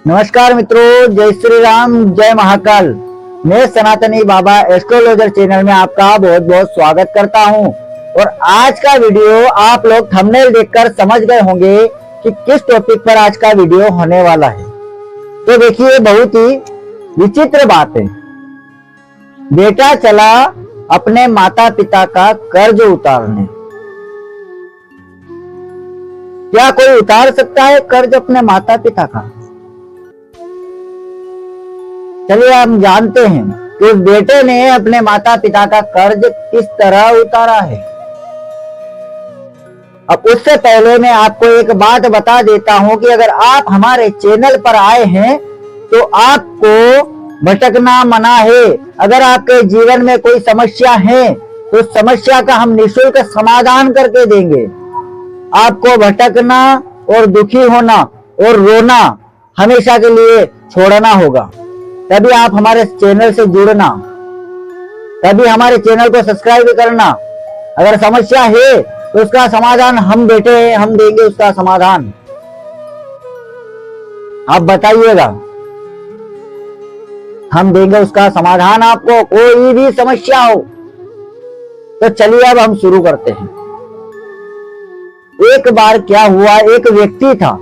नमस्कार मित्रों, जय श्री राम, जय महाकाल। मैं सनातनी बाबा एस्ट्रोलॉजर चैनल में आपका बहुत बहुत स्वागत करता हूं। और आज का वीडियो आप लोग थंबनेल देखकर समझ गए होंगे कि किस टॉपिक पर आज का वीडियो होने वाला है। तो देखिए, बहुत ही विचित्र बात है। बेटा चला अपने माता पिता का कर्ज उतारने। क्या कोई उतार सकता है कर्ज अपने माता पिता का? चलिए हम जानते हैं कि उस बेटे ने अपने माता पिता का कर्ज किस तरह उतारा है। अब उससे पहले मैं आपको एक बात बता देता हूं कि अगर आप हमारे चैनल पर आए हैं तो आपको भटकना मना है। अगर आपके जीवन में कोई समस्या है तो समस्या का हम निःशुल्क समाधान करके देंगे। आपको भटकना और दुखी होना और रोना हमेशा के लिए छोड़ना होगा। तभी आप हमारे चैनल से जुड़ना, तभी हमारे चैनल को सब्सक्राइब करना। अगर समस्या है तो उसका समाधान हम बैठे हैं, हम देंगे उसका समाधान। आप बताइएगा, हम देंगे उसका समाधान आपको, कोई भी समस्या हो। तो चलिए अब हम शुरू करते हैं। एक बार क्या हुआ, एक व्यक्ति था।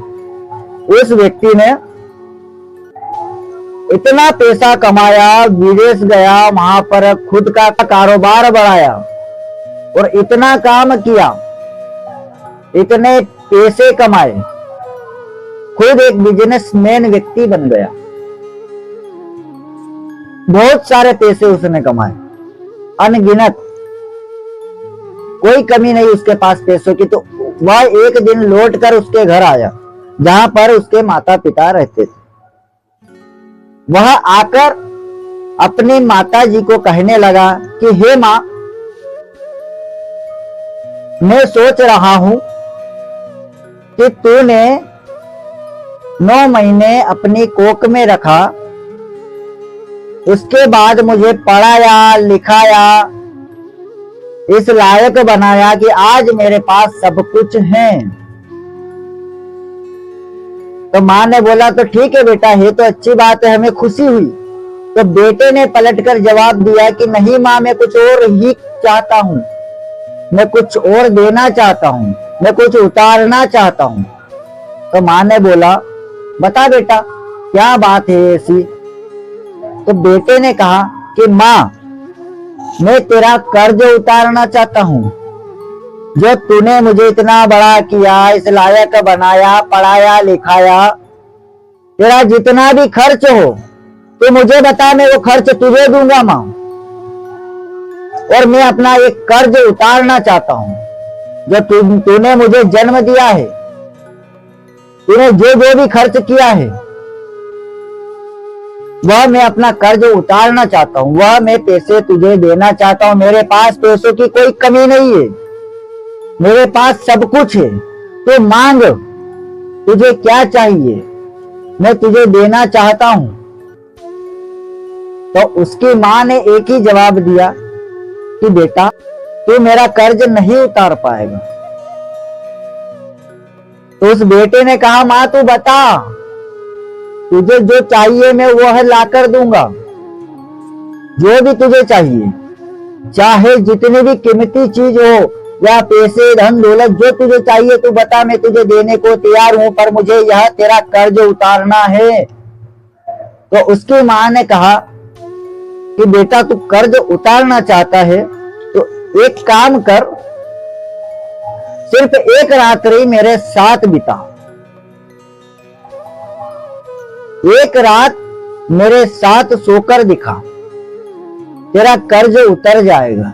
उस व्यक्ति ने इतना पैसा कमाया, विदेश गया, वहां पर खुद का कारोबार बढ़ाया और इतना काम किया, इतने पैसे कमाए, खुद एक बिजनेसमैन व्यक्ति बन गया। बहुत सारे पैसे उसने कमाए, अनगिनत, कोई कमी नहीं उसके पास पैसों की। तो वह एक दिन लौटकर उसके घर आया जहां पर उसके माता पिता रहते थे। वह आकर अपनी माता जी को कहने लगा कि हे मां, मैं सोच रहा हूं कि तूने 9 महीने अपनी कोख में रखा, उसके बाद मुझे पढ़ाया लिखाया, इस लायक बनाया कि आज मेरे पास सब कुछ है। तो मां ने बोला तो ठीक है बेटा, है तो अच्छी बात है, हमें खुशी हुई। तो बेटे ने पलटकर जवाब दिया कि नहीं मां, मैं कुछ और ही चाहता हूं, मैं कुछ और देना चाहता हूं, मैं कुछ उतारना चाहता हूं। तो मां ने बोला बता बेटा क्या बात है ऐसी। तो बेटे ने कहा कि मां, मैं तेरा कर्ज उतारना चाहता हूं। जो तूने मुझे इतना बड़ा किया, इस लायक बनाया, पढ़ाया लिखाया, तेरा जितना भी खर्च हो तो मुझे बता, मैं वो खर्च तुझे दूंगा मां। और मैं अपना एक कर्ज उतारना चाहता हूं। जो तूने मुझे जन्म दिया है, तूने जो जो भी खर्च किया है, वह मैं अपना कर्ज उतारना चाहता हूं, वह मैं पैसे तुझे देना चाहता हूं। मेरे पास पैसों की कोई कमी नहीं है, मेरे पास सब कुछ है। तो मांग, तुझे क्या चाहिए, मैं तुझे देना चाहता हूं। तो उसकी मां ने एक ही जवाब दिया कि बेटा तू मेरा कर्ज नहीं उतार पाएगा। तो उस बेटे ने कहा मां तू बता, तुझे जो चाहिए मैं वह लाकर दूंगा। जो भी तुझे चाहिए, चाहे जितनी भी कीमती चीज हो या पैसे धन दौलत, जो तुझे चाहिए तू बता, मैं तुझे देने को तैयार हूं, पर मुझे यह तेरा कर्ज उतारना है। तो उसकी मां ने कहा कि बेटा तू कर्ज उतारना चाहता है तो एक काम कर, सिर्फ एक रात्रि मेरे साथ बिता, एक रात मेरे साथ सोकर दिखा, तेरा कर्ज उतर जाएगा।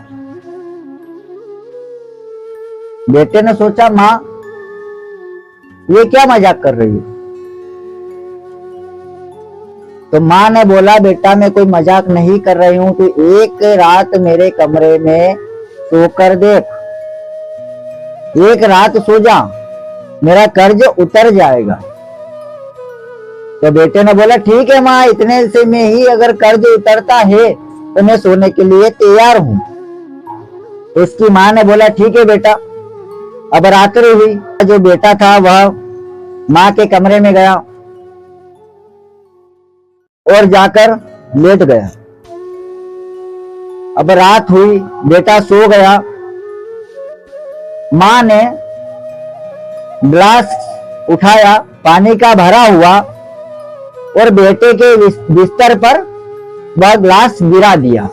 बेटे ने सोचा मां ये क्या मजाक कर रही है। तो मां ने बोला बेटा मैं कोई मजाक नहीं कर रही हूं, तू एक रात मेरे कमरे में सोकर देख, एक रात सो जा, मेरा कर्ज उतर जाएगा। तो बेटे ने बोला ठीक है मां, इतने से में ही अगर कर्ज उतरता है तो मैं सोने के लिए तैयार हूं। तो उसकी मां ने बोला ठीक है बेटा। अब रात्रि हुई, जो बेटा था वह मां के कमरे में गया और जाकर लेट गया। अब रात हुई, बेटा सो गया। मां ने ग्लास उठाया, पानी का भरा हुआ, और बेटे के बिस्तर पर वह ग्लास गिरा दिया।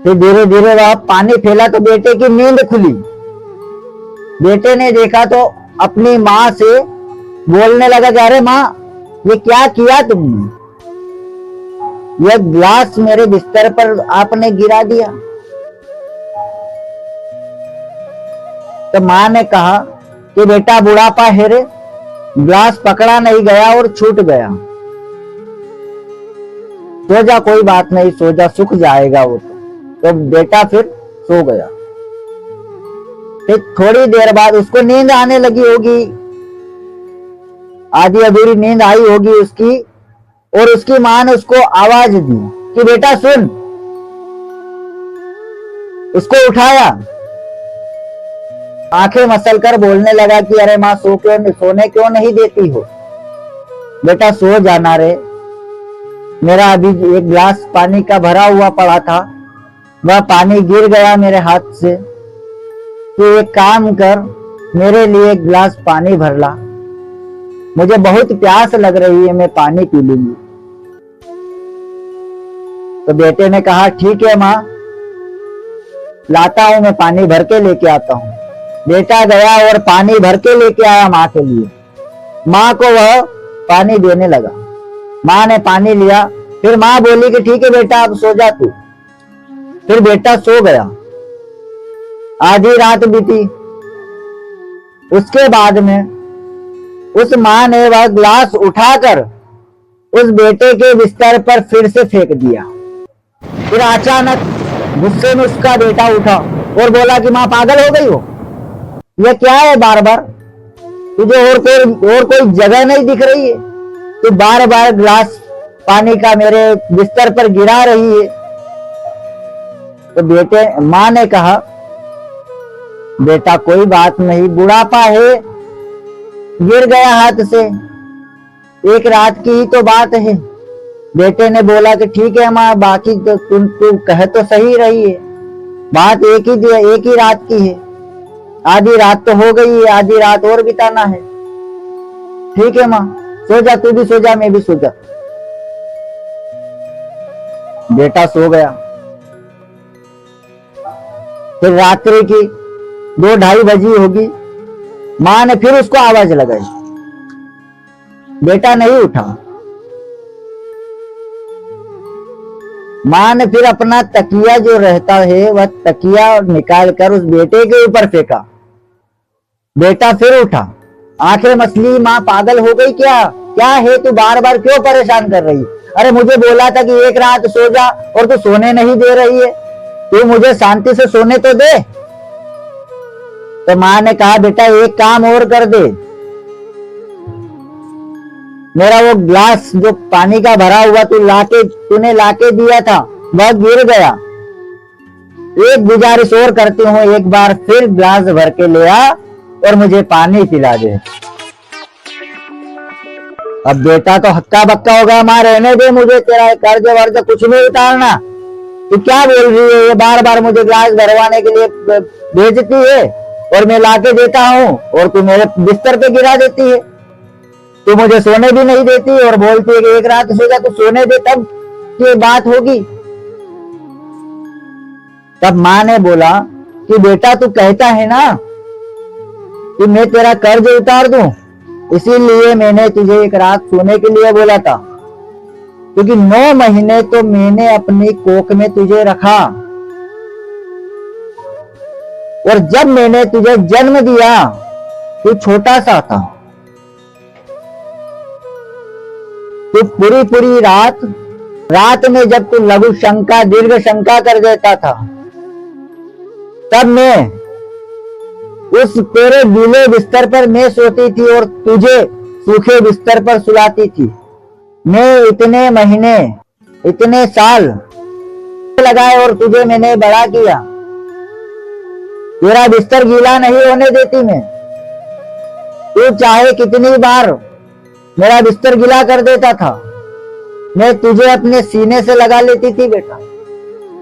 फिर धीरे धीरे वह पानी फैला तो बेटे की नींद खुली। बेटे ने देखा तो अपनी मां से बोलने लगा कि अरे मां, ये क्या किया तुमने? यह ग्लास मेरे बिस्तर पर आपने गिरा दिया। तो मां ने कहा कि बेटा बुढ़ापा है रे, ग्लास पकड़ा नहीं गया और छूट गया। सो जा, कोई बात नहीं, सो जा, सूख जाएगा वो। तो बेटा फिर सो गया। फिर थोड़ी देर बाद उसको नींद आने लगी होगी, आधी अधूरी नींद आई होगी उसकी, और उसकी मां ने उसको आवाज दी कि बेटा सुन। उसको उठाया, आंखें मसलकर बोलने लगा कि अरे मां, सोने क्यों नहीं देती हो? बेटा सो जाना रे, मेरा अभी एक गिलास पानी का भरा हुआ पड़ा था, वह पानी गिर गया मेरे हाथ से। तो एक काम कर, मेरे लिए एक गिलास पानी भर ला, मुझे बहुत प्यास लग रही है, मैं पानी पी लूंगी। तो बेटे ने कहा ठीक है मां, लाता हूं, मैं पानी भर के लेके आता हूं। बेटा गया और पानी भर के लेके आया मां के लिए। मां को वह पानी देने लगा। मां ने पानी लिया, फिर मां बोली कि ठीक है बेटा, अब सो जा तू। फिर बेटा सो गया। आधी रात बीती। उसके बाद में उस मां ने वह ग्लास उठाकर उस बेटे के बिस्तर पर फिर से फेंक दिया। फिर अचानक गुस्से में उसका बेटा उठा और बोला कि मां पागल हो गई हो? यह क्या है, बार बार तुझे और कोई जगह नहीं दिख रही है? तू बार बार ग्लास पानी का मेरे बिस्तर पर गिरा रही है। तो मां ने कहा बेटा कोई बात नहीं, बुढ़ापा है, गिर गया हाथ से, एक रात की ही तो बात है। बेटे ने बोला कि ठीक है मां, बाकी तो तू कह तो सही रही है, बात एक ही रात की है, आधी रात तो हो गई है, आधी रात और बिताना है। ठीक है मां, सो जा, तू भी सो जा, मैं भी सो जा। बेटा सो गया। फिर रात्रि की 2-2:30 बजी होगी। मां ने फिर उसको आवाज लगाई, बेटा नहीं उठा। मां ने फिर अपना तकिया जो रहता है वह तकिया निकालकर उस बेटे के ऊपर फेंका। बेटा फिर उठा, आंखें मसली। मां पागल हो गई क्या? क्या है, तू बार बार क्यों परेशान कर रही? अरे मुझे बोला था कि एक रात सो जा, और तू सोने नहीं दे रही है, तू मुझे शांति से सोने तो दे। तो मां ने कहा बेटा एक काम और कर दे, मेरा वो ग्लास जो पानी का भरा हुआ तूने लाके दिया था वह गिर गया। एक गुजारिश और करती हूँ, एक बार फिर ग्लास भर के ले आ और मुझे पानी पिला दे। अब बेटा तो हक्का बक्का होगा, मां रहने दे, मुझे तेरा कर्ज वर्ज कुछ नहीं उतारना। तू क्या बोल रही है? ये बार बार मुझे ग्लास भरवाने के लिए भेजती है और मैं लाके देता हूँ, और तू मेरे बिस्तर पे गिरा देती है। तू मुझे सोने भी नहीं देती और बोलती है कि एक रात सो जा, तो सोने दे तब ये बात होगी। तब मां ने बोला कि बेटा तू कहता है ना कि मैं तेरा कर्ज उतार दूं, इसीलिए मैंने तुझे एक रात सोने के लिए बोला था, क्योंकि 9 महीने तो मैंने अपनी कोख में तुझे रखा, और जब मैंने तुझे जन्म दिया तू छोटा सा था। तू पूरी रात में जब तू लघु शंका दीर्घ शंका कर देता था, तब मैं उस तेरे गीले बिस्तर पर मैं सोती थी और तुझे सूखे बिस्तर पर सुलाती थी। मैं इतने महीने इतने साल लगाए और तुझे मैंने बड़ा किया। तेरा बिस्तर गीला नहीं होने देती मैं। तू चाहे कितनी बार मेरा बिस्तर गिला कर देता था। मैं तुझे अपने सीने से लगा लेती थी बेटा,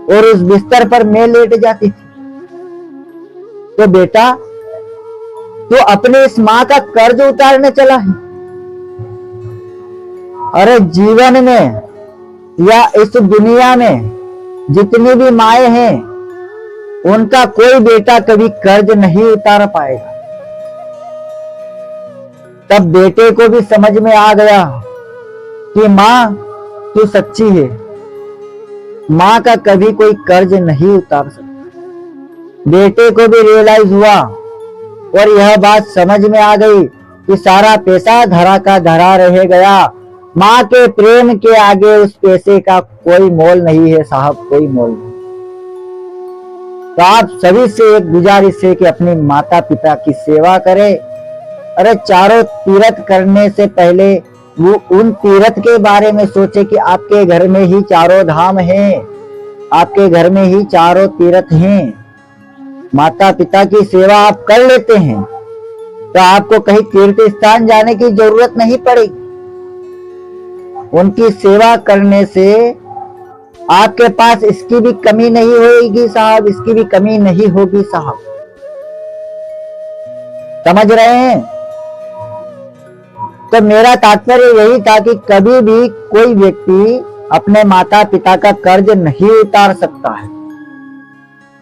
और उस बिस्तर पर मैं लेट जाती थी। तो बेटा, तू अपने इस मां का कर्ज उतारने चला है। अरे जीवन में या इस दुनिया में जितनी भी माएं हैं, उनका कोई बेटा कभी कर्ज नहीं उतार पाएगा। तब बेटे को भी समझ में आ गया कि मां तू सच्ची है, मां का कभी कोई कर्ज नहीं उतार सकता। बेटे को भी रियलाइज हुआ और यह बात समझ में आ गई कि सारा पैसा धरा का धरा रह गया। मां के प्रेम के आगे उस पैसे का कोई मोल नहीं है साहब, कोई मोल नहीं। तो आप सभी से एक गुजारिश है कि अपने माता पिता की सेवा करें। अरे चारों तीर्थ करने से पहले वो उन तीर्थ के बारे में सोचे कि आपके घर में ही चारों धाम हैं, आपके घर में ही चारों तीर्थ हैं। माता पिता की सेवा आप कर लेते हैं तो आपको कहीं तीर्थ स्थान जाने की जरूरत नहीं पड़ेगी। उनकी सेवा करने से आपके पास इसकी भी कमी नहीं होगी साहब, इसकी भी कमी नहीं होगी साहब। समझ रहे हैं? तो मेरा तात्पर्य यही था कि कभी भी कोई व्यक्ति अपने माता पिता का कर्ज नहीं उतार सकता है।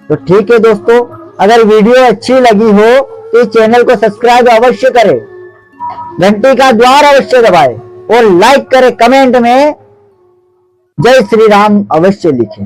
तो ठीक है दोस्तों, अगर वीडियो अच्छी लगी हो तो इस चैनल को सब्सक्राइब अवश्य करें, घंटी का द्वार अवश्य दबाएं और लाइक करें, कमेंट में जय श्री राम अवश्य लिखें।